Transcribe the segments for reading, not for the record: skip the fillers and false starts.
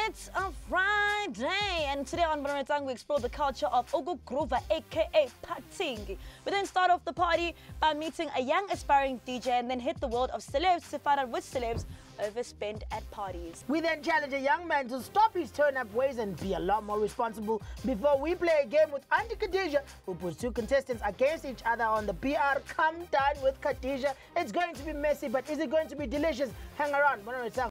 It's a Friday, and today on Bonaretang we explore the culture of Ogo Groover, aka Patingi. We then start off the party by meeting a young aspiring DJ and then hit the world of celebs to find out which celebs overspend at parties. We then challenge a young man to stop his turn-up ways and be a lot more responsible before we play a game with Auntie Khadija, who puts two contestants against each other on the PR Come Down with Khadija. It's going to be messy, but is it going to be delicious? Hang around, Bonaretang.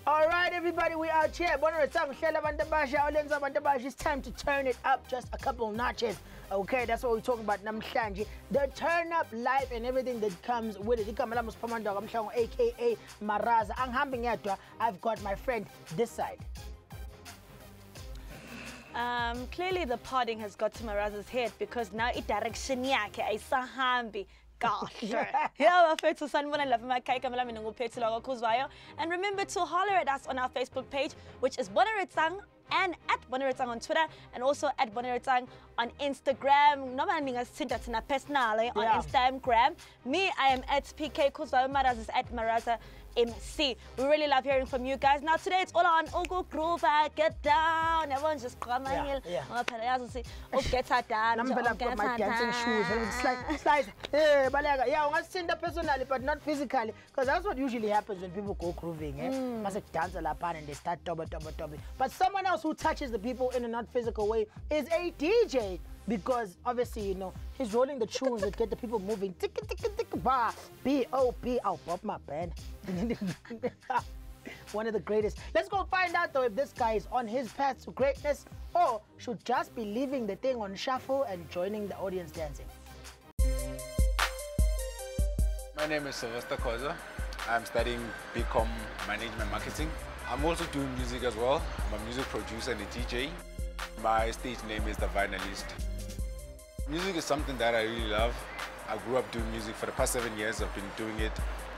Alright everybody, we out here. It's time to turn it up just a couple notches. Okay, that's what we're talking about namhlanje. The turn up life and everything that comes with it. AKA Maraza. I've got my friend this side. Clearly the partying has got to Maraza's head because now it direction yake ayisahambi. Gosh. And remember to holler at us on our Facebook page, which is Bonaretang, and at Bonaretang on Twitter, and also at Bonaretang on Instagram. No man personally on Instagram. Me, I am at PK Kuzwayo. Maraz is at Maraza MC. We really love hearing from you guys. Now today it's all on Ogo Groover, get down. Everyone's just coming here. Get her down. I've got my dancing shoes. Slice. Yeah, I want to sing that personally, but not physically, because that's what usually happens when people go grooving. Must dance a lot and they start double. But someone else who touches the people in a not physical way is a DJ, because obviously, you know, he's rolling the tunes that get the people moving. Tick, bar. B.O.P. I'll pop my band. One of the greatest. Let's go find out though if this guy is on his path to greatness or should just be leaving the thing on shuffle and joining the audience dancing. My name is Sabc. I'm studying BCom Management Marketing. I'm also doing music as well. I'm a music producer and a DJ. My stage name is The Vinylist. Music is something that I really love. I grew up doing music for the past 7 years. I've been doing it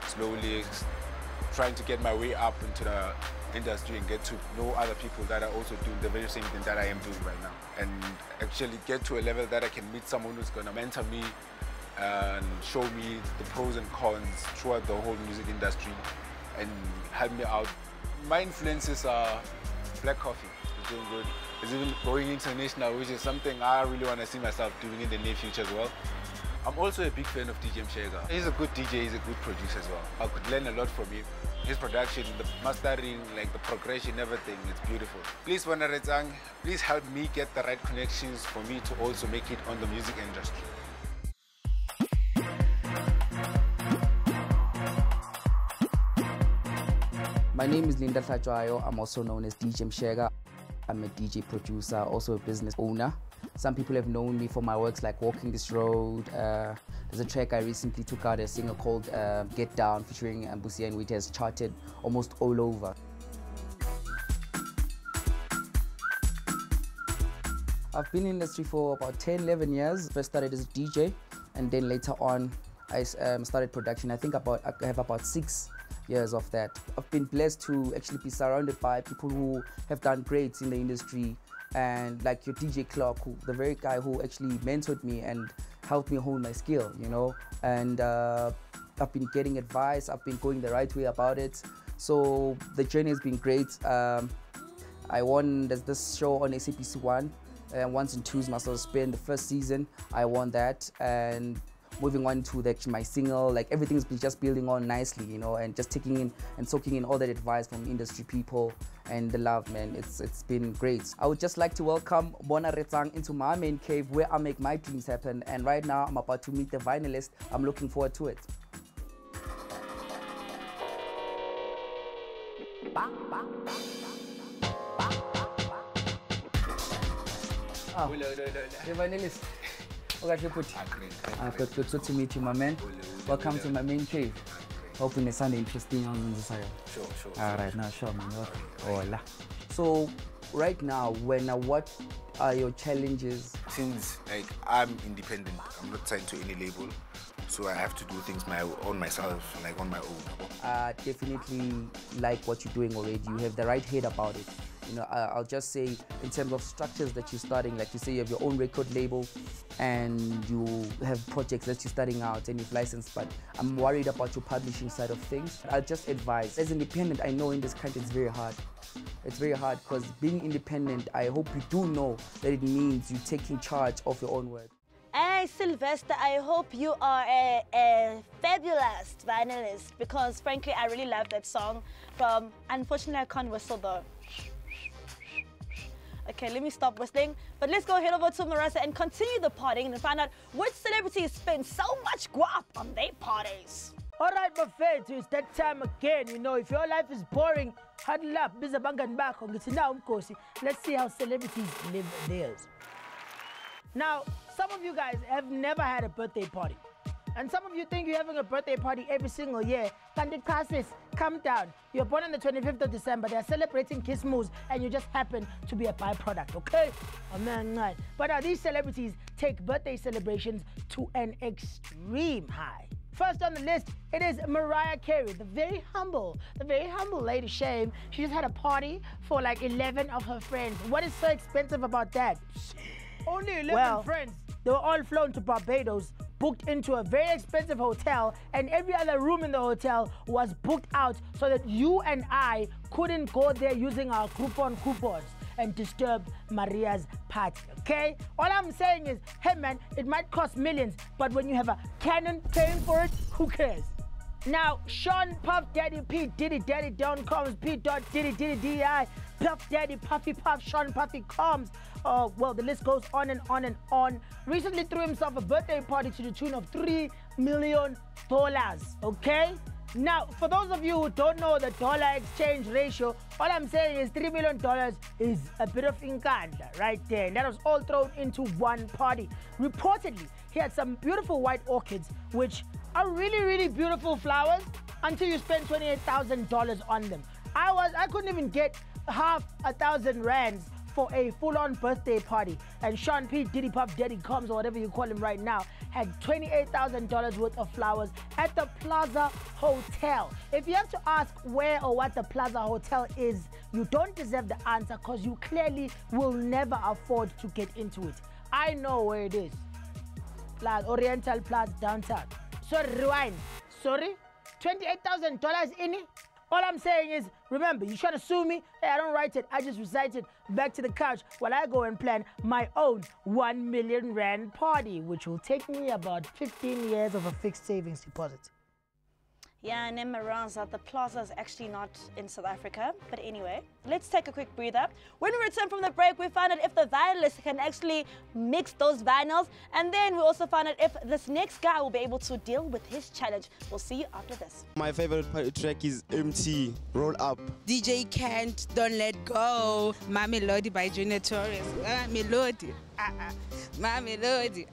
slowly, trying to get my way up into the industry and get to know other people that are also doing the very same thing that I am doing right now. And actually get to a level that I can meet someone who's going to mentor me and show me the pros and cons throughout the whole music industry and help me out. My influences are black coffee. It's doing good. It's even going international, which is something I really want to see myself doing in the near future as well. I'm also a big fan of DJ Mshega. He's a good DJ, he's a good producer as well. I could learn a lot from him. His production, the mastering, like the progression, everything, it's beautiful. Please, Bonaretang, please help me get the right connections for me to also make it on the music industry. My name is Linda Tlajwayo. I'm also known as DJ Mshega. I'm a DJ producer, also a business owner. Some people have known me for my works like Walking This Road. There's a track I recently took out, a singer called Get Down featuring Busia, and which has charted almost all over. I've been in the industry for about 10, 11 years. First started as a DJ, and then later on I started production. I have about 6 years of that. I've been blessed to actually be surrounded by people who have done great in the industry, and like your DJ Clark, the very guy who actually mentored me and helped me hone my skill, you know. And I've been getting advice, I've been going the right way about it. So the journey has been great. I won this show on SABC 1, Once and Twos Must Spend, the first season. I won that, and moving on to my single, like everything's been just building on nicely, you know, and just taking in and soaking in all that advice from industry people and the love, man. It's been great. I would just like to welcome Bonaretang into my main cave where I make my dreams happen. And right now I'm about to meet the Vinylist. I'm looking forward to it. Oh, the Vinylist. Good to meet you, my man. Welcome to my main cave. Hoping it's something interesting on the side. Sure. All right, now, sure, man. Hola. So, right now, what are your challenges? Since I'm independent, I'm not signed to any label, so I have to do things myself, like on my own. Definitely like what you're doing already. You have the right head about it. You know, I'll just say in terms of structures that you're starting, like you say you have your own record label and you have projects that you're starting out and you've licensed, but I'm worried about your publishing side of things. I'll just advise, as independent, I know in this country it's very hard. It's very hard because being independent, I hope you do know that it means you taking charge of your own work. Hey, Sylvester, I hope you are a fabulous vinylist because, frankly, I really love that song from, unfortunately, I can't whistle though. Okay, let me stop whistling. But let's go head over to Marissa and continue the partying and find out which celebrities spend so much guap on their parties. All right, Buffet, it's that time again. You know, if your life is boring, huddle up, let's see how celebrities live theirs. Now, some of you guys have never had a birthday party. And some of you think you're having a birthday party every single year. Calm down. You're born on the 25th of December. They're celebrating Christmas, and you just happen to be a byproduct, okay? Oh, man. But these celebrities take birthday celebrations to an extreme high. First on the list, it is Mariah Carey, the very humble lady. Shame. She just had a party for like 11 of her friends. What is so expensive about that? Only 11 friends. They were all flown to Barbados, booked into a very expensive hotel, and every other room in the hotel was booked out so that you and I couldn't go there using our Groupon coupons and disturb Maria's party, okay? All I'm saying is, hey man, it might cost millions, but when you have a Canon paying for it, who cares? Now, Sean Puff Daddy P Diddy Daddy Don Combs P Dot Diddy Diddy D.I. Puff Daddy Puffy Puff Sean Puffy Combs. Well, the list goes on and on and on. Recently threw himself a birthday party to the tune of $3 million, okay? Now, for those of you who don't know the dollar exchange ratio, all I'm saying is $3 million is a bit of inkanda right there. And that was all thrown into one party. Reportedly, he had some beautiful white orchids, which are really, really beautiful flowers until you spend $28,000 on them. I couldn't even get half 1,000 rands for a full-on birthday party. And Sean P. Diddy Puff Daddy Combs, or whatever you call him right now, had $28,000 worth of flowers at the Plaza Hotel. If you have to ask where or what the Plaza Hotel is, you don't deserve the answer because you clearly will never afford to get into it. I know where it is. Plaza Oriental Plaza downtown. Sorry, rewind. Sorry? $28,000 in it? All I'm saying is, remember, you trying to sue me? Hey, I don't write it. I just recite it back to the couch while I go and plan my own 1 million rand party, which will take me about 15 years of a fixed savings deposit. Yeah, and in Maranza, the plaza is actually not in South Africa. But anyway, let's take a quick breather. When we return from the break, we find out if the vinylist can actually mix those vinyls. And then we also find out if this next guy will be able to deal with his challenge. We'll see you after this. My favorite track is MT, Roll Up. DJ Kent, Don't Let Go. My Melody by Junior Torres. Melody. My Melody.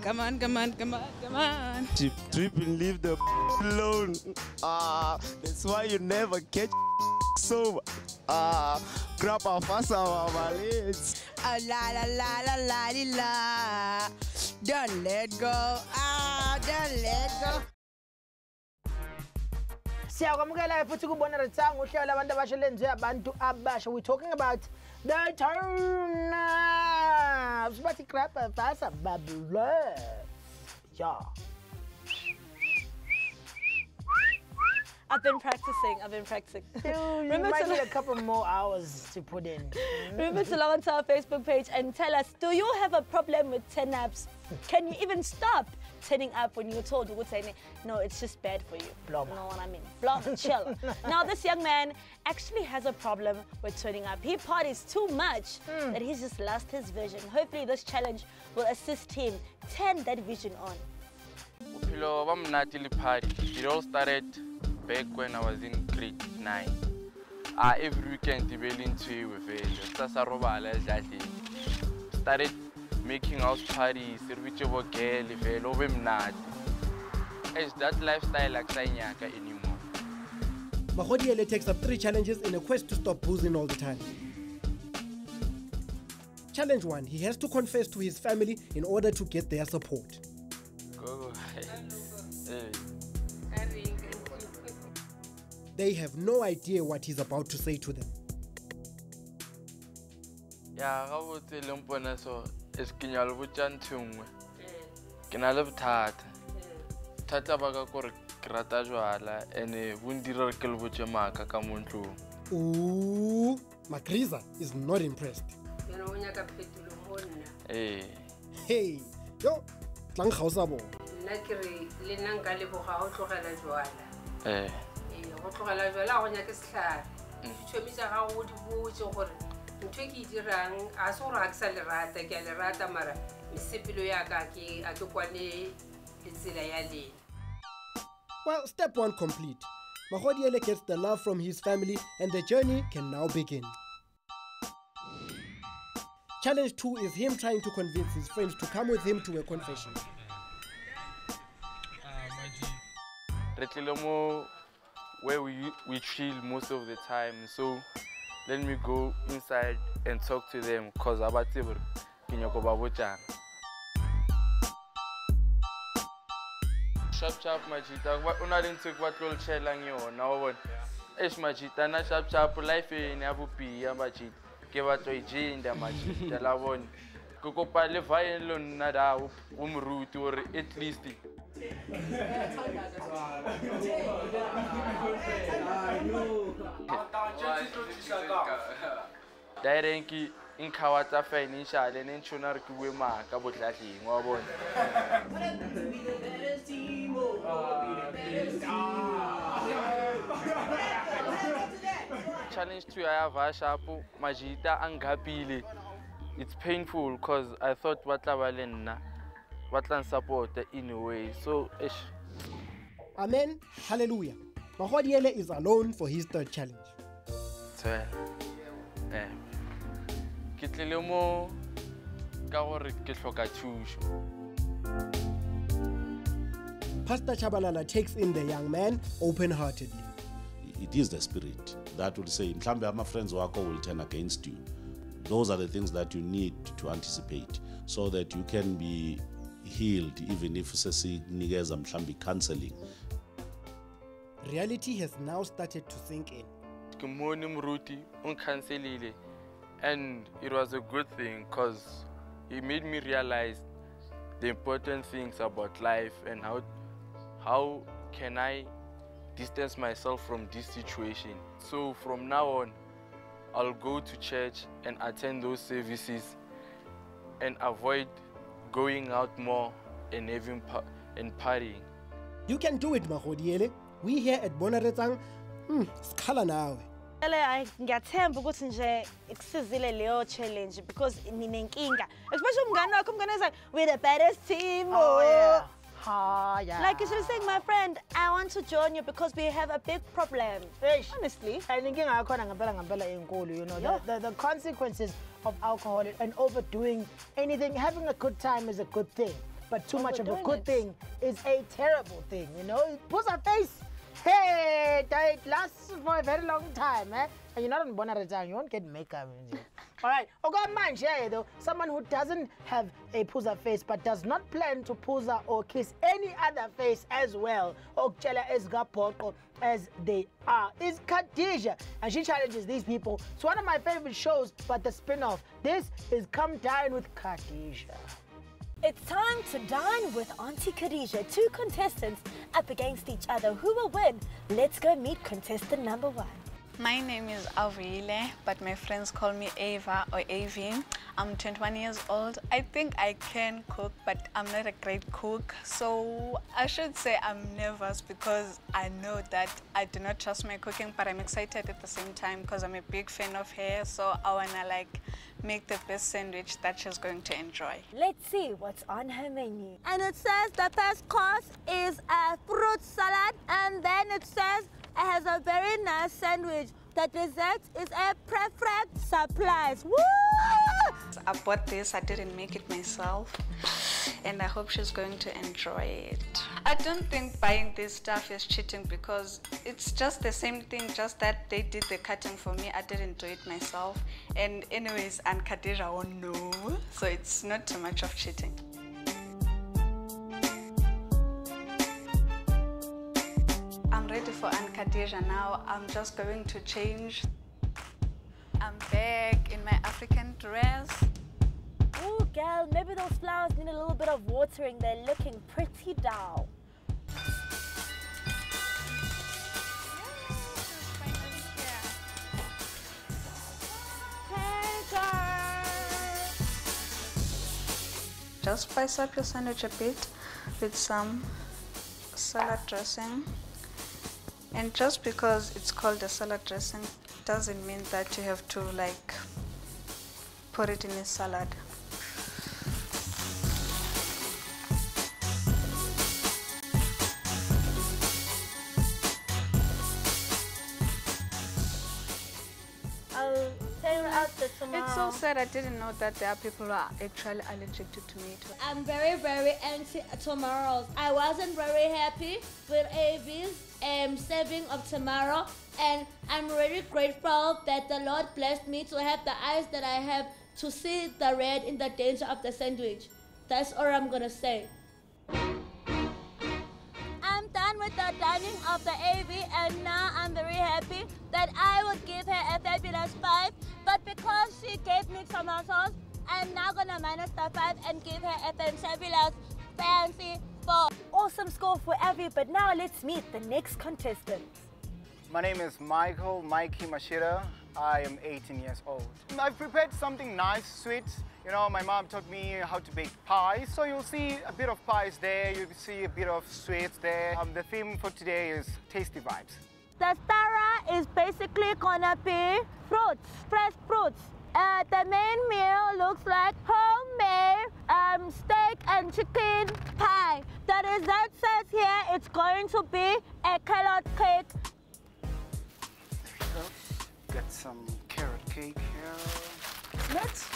Come on, come on, come on, come on. Trip and leave the alone. That's why you never catch sober. Grab a fast our legs. La la la la la la. Don't let go. Don't let go. We're talking about the turn ups. Yeah. I've been practicing. You might need a couple more hours to put in. Remember to log on to our Facebook page and tell us, do you have a problem with turn-ups? Can you even stop turning up when you're told you would say, no, it's just bad for you? Blom. You know what I mean? Blom, chill. Now, this young man actually has a problem with turning up. He parties too much that he's just lost his vision. Hopefully, this challenge will assist him turn that vision on. It all started back when I was in grade 9. Every weekend, started making house parties, it's that lifestyle anymore. Mahodiele takes up 3 challenges in a quest to stop boozing all the time. Challenge 1, he has to confess to his family in order to get their support. They have no idea what he's about to say to them. Ya ga botse le mpona so es ke nya le botsa nthungwe ke na le bothata thata ba ka gore ke rata jwala ene bondira re ke le botse maka ka montlong. Ooh, Magriza is not impressed. Hey, yo, tlang gausa bo. Nna ke re le nna nka leboga go tlogela jwala. Go tlogela jwala go nya ke setlhare. Ditšhomi tsa gago go di botse gore ntho e ke e dirang a se gore a ke sa le rata ke a le rata mara mesepelo ya ka a ke kwane le tsela ya lena. Well, step 1 complete. Magodiele gets the love from his family and the journey can now begin. Challenge 2 is him trying to convince his friends to come with him to a confession. Re tlile mo where we chill most of the time, so let me go inside and talk to them because abatse gore ke nyako ba botsana. Sharp majita una le ntse kwa tlo tshelang yona wa bona es majita na sharp life ene ya bopia majita ke batlo ijinda majita la bona go kopa le vaen lo nna da o mruti or at least Directly in Kawata financial and in Chunar Kuima, Kabutlating, or one. Challenge 2 I have Ashapu, Majita, and Gapili. It's painful because I thought Watlavalena, Watland support in a way, so ish. Amen, hallelujah. Magodiele is alone for his third challenge. Ke tlile mo ka gore ke hloka thuso. Pastor Chabalala takes in the young man open-heartedly. It is the spirit that will say, mhlambe my friends wako will turn against you. Those are the things that you need to anticipate so that you can be healed, even if nigeza mhlambe counseling. Reality has now started to sink in. Kumoni mruti uncancelile. And it was a good thing because he made me realize the important things about life and how can I distance myself from this situation. So from now on, I'll go to church and attend those services and avoid going out more and even partying. You can do it, Magodiele. We here at Bonaretsang, skhala nawe. Ngiyathemba ukuthi nje ikusizile leyo challenge because ninenkinga, especially umngane wakho eza we're the baddest team. Yeah. Like you should saying, my friend, I want to join you because we have a big problem. Honestly, I think you know the consequences of alcohol and overdoing anything. Having a good time is a good thing, but too much of a good thing is a terrible thing. You know, it puts our face. Hey, it lasts for a very long time, eh? And you're not on Bonaretsang, you won't get makeup. All right, though, someone who doesn't have a puza face but does not plan to puza or kiss any other face as well, or as they are, is Khadija. And she challenges these people. It's one of my favorite shows, but the spin-off. This is Come Dine with Khadija. it's time to dine with Auntie Khadija. 2 contestants up against each other. Who will win? Let's go meet contestant number 1. My name is Avile, but my friends call me Ava or Avi. I'm 21 years old. I think I can cook, but I'm not a great cook. So I should say I'm nervous because I know that I do not trust my cooking, but I'm excited at the same time because I'm a big fan of her. So I wanna make the best sandwich that she's going to enjoy. Let's see what's on her menu. And it says the first course is a fruit salad, and then it says it has a very nice sandwich. The dessert is a preferred surprise. Woo! I bought this, I didn't make it myself, and I hope she's going to enjoy it. I don't think buying this stuff is cheating because it's just the same thing, just that they did the cutting for me. I didn't do it myself. And anyways, and Khadija won't know, so it's not too much of cheating. I'm ready for Aunt Khadija now. I'm just going to change. I'm back in my African dress. Ooh, girl, maybe those flowers need a little bit of watering. They're looking pretty dull. Just spice up your sandwich a bit with some salad dressing. And just because it's called a salad dressing doesn't mean that you have to like put it in a salad. It's so sad. I didn't know that there are people who are actually allergic to tomato. I'm very, very anti-tomatoes. I wasn't very happy with AV's serving of tomato, and I'm really grateful that the Lord blessed me to have the eyes that I have to see the red in the danger of the sandwich. That's all I'm gonna say. I'm done with the dining of the AV, and now I'm very happy that I would give her a fabulous 5, but because she gave me tomatoes, I'm now gonna minus the 5 and give her a fantabulous fancy 4. Awesome score for Avi, but now let's meet the next contestants. My name is Mikey Mashira. I am 18 years old. I've prepared something nice, sweet. You know, my mom taught me how to bake pies. So you'll see a bit of pies there, you'll see a bit of sweets there. The theme for today is tasty vibes. The starter is basically gonna be fruits, fresh fruits. The main meal looks like homemade steak and chicken pie. The dessert says here it's going to be a carrot cake. Got some carrot cake here. Nuts.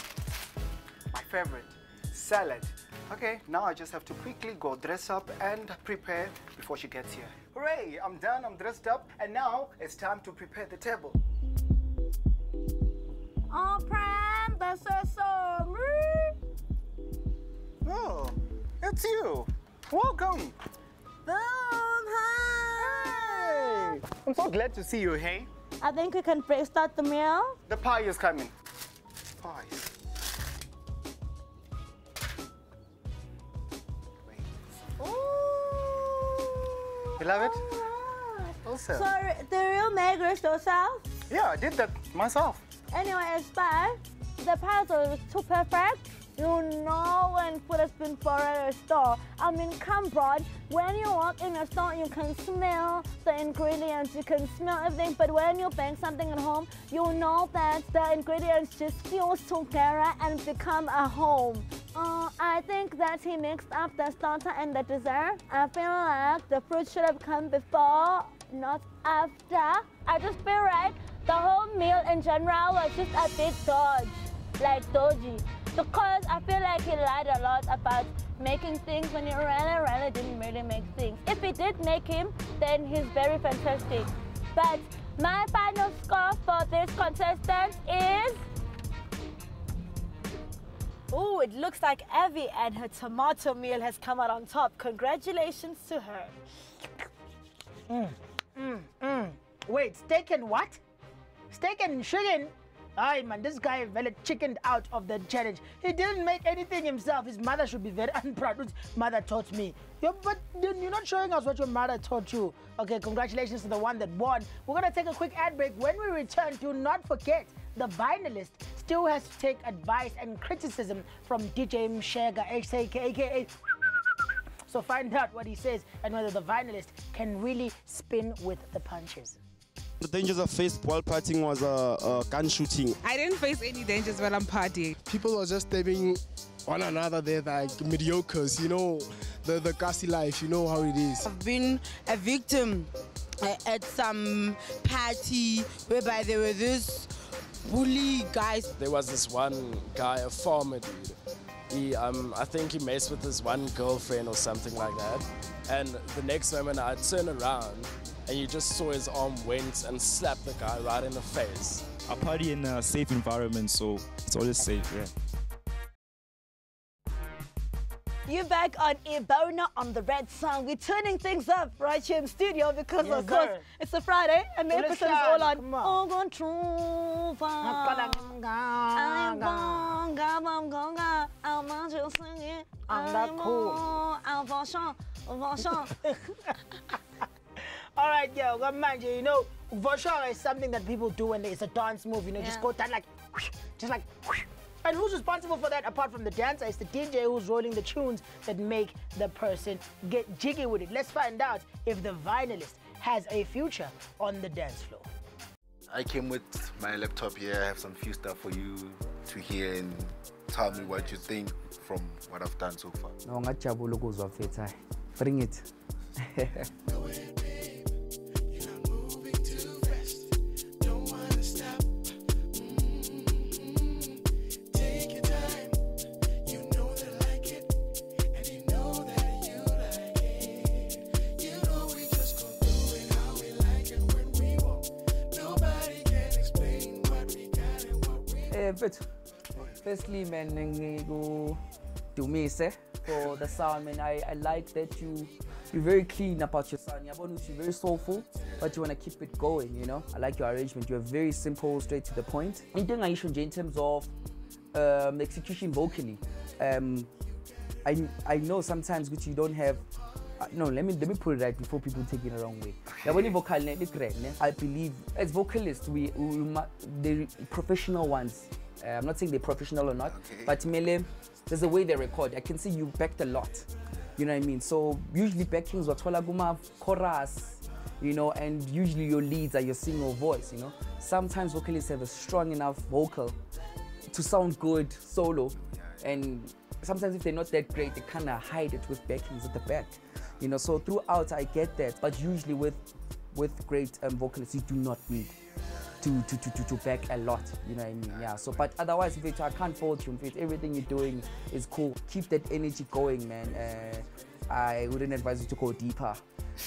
My favorite, salad. Okay, now I just have to quickly go dress up and prepare before she gets here. Hooray, I'm done, I'm dressed up, and now it's time to prepare the table. Oh, Pram, this is so Oh, it's you. Welcome. Boom, hi. Hey, I'm so glad to see you, hey? I think we can start the meal. The pie is coming. Pie. You love it? Also. So, the real makers yourself? Yeah, I did that myself. Anyway, it's fine. The puzzle is too perfect. You know when food has been bought at a store. I mean, come on. When you walk in a store, you can smell the ingredients, you can smell everything. But when you bake something at home, you know that the ingredients just fuse together and become a home. I think that he mixed up the starter and the dessert. I feel like the fruit should have come before, not after. I just feel like the whole meal in general was just a bit dodgy. Because I feel like he lied a lot about making things when he really didn't really make things. If he did make him, then he's very fantastic. But my final score for this contestant is... Ooh, it looks like Avi and her tomato meal has come out on top. Congratulations to her. Wait, steak and what? Steak and chicken? Aye, man, this guy really chickened out of the challenge. He didn't make anything himself. His mother should be very unproud. His mother taught me. But you're not showing us what your mother taught you. Okay, congratulations to the one that won. We're going to take a quick ad break. When we return, do not forget, the vinylist still has to take advice and criticism from DJ Mshega, aka. So find out what he says and whether the vinylist can really spin with the punches. The dangers I faced while partying was gun shooting. I didn't face any dangers while I'm partying. People were just stabbing one another. They're like mediocres, you know, the gassy life, you know how it is. I've been a victim at some party whereby there were this bully guys. There was this one guy, a farmer dude. I think he messed with this one girlfriend or something like that. And the next moment I turned around and you just saw his arm went and slapped the guy right in the face. I party in a safe environment, so it's always safe, yeah. You're back on Ebona on the Red Song. We're turning things up right here in studio because, of course, it's a Friday and the episode is all on. All right, yeah, manje, you know, Voshara is something that people do when it's a dance move, you know, just go down like, just like. And who's responsible for that apart from the dancer? It's the DJ who's rolling the tunes that make the person get jiggy with it. Let's find out if the vinylist has a future on the dance floor. I came with my laptop here. I have some few stuff for you to hear and tell me what you think from what I've done so far. Bring it. Firstly, man, to me, for the sound, man, I like that you're very clean about your sound. You're very soulful, but you want to keep it going, you know. I like your arrangement. You're very simple, straight to the point. Anything I should in terms of the execution vocally, I know sometimes which you don't have. No, let me put it right before people take it the wrong way. I believe as vocalists, the professional ones. I'm not saying they're professional or not, but there's a way they record. I can see you backed a lot. You know what I mean? So usually backings are twalaguma chorus, you know, and usually your leads are your single voice. You know, sometimes vocalists have a strong enough vocal to sound good solo, and sometimes if they're not that great, they kind of hide it with backings at the back. You know, so throughout I get that, but usually with great vocalists, you do not need to back a lot. You know what I mean? Yeah. So, but otherwise, if I can't fault you. If everything you're doing is cool, keep that energy going, man. I wouldn't advise you to go deeper.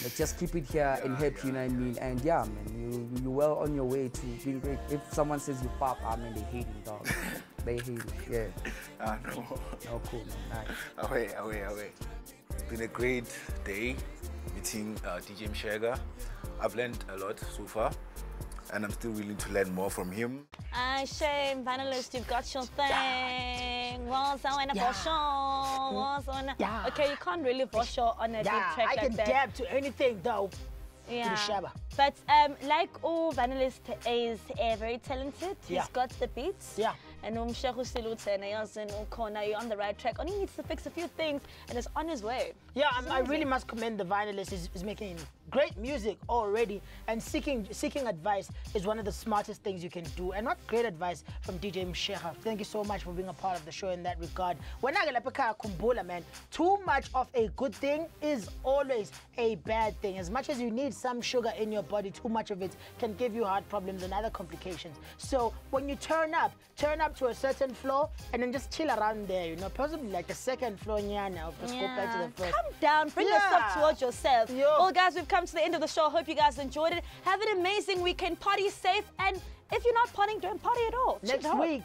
But just keep it here and happy. You know what I mean? And yeah, man, you're well on your way to being great. If someone says you pop, I mean, they hate it, dog. They hate it. Yeah. No. Oh, cool, man. Nice. Away. It's been a great day meeting DJ Mshega. I've learned a lot so far, and I'm still willing to learn more from him. Shame, panelist, you've got your thing. Okay, you can't really vosh on a deep track like that. I can dab to anything though. Yeah. But like all panelists is very talented. He's got the beats. Yeah. And you're on the right track. Only needs to fix a few things and is on his way. Yeah, I really must commend the vinylist. He's making great music already, and seeking advice is one of the smartest things you can do. And not great advice from DJ Mshega. Thank you so much for being a part of the show in that regard. When I kumbula, man, too much of a good thing is always a bad thing. As much as you need some sugar in your body, too much of it can give you heart problems and other complications. So when you turn up to a certain floor and then just chill around there, you know, possibly like the second floor now. Just go back to the first. Calm down, bring yourself towards yourself. Well, guys, we've come to the end of the show. Hope you guys enjoyed it. Have an amazing weekend. Party safe, and if you're not partying, don't party at all. Next week.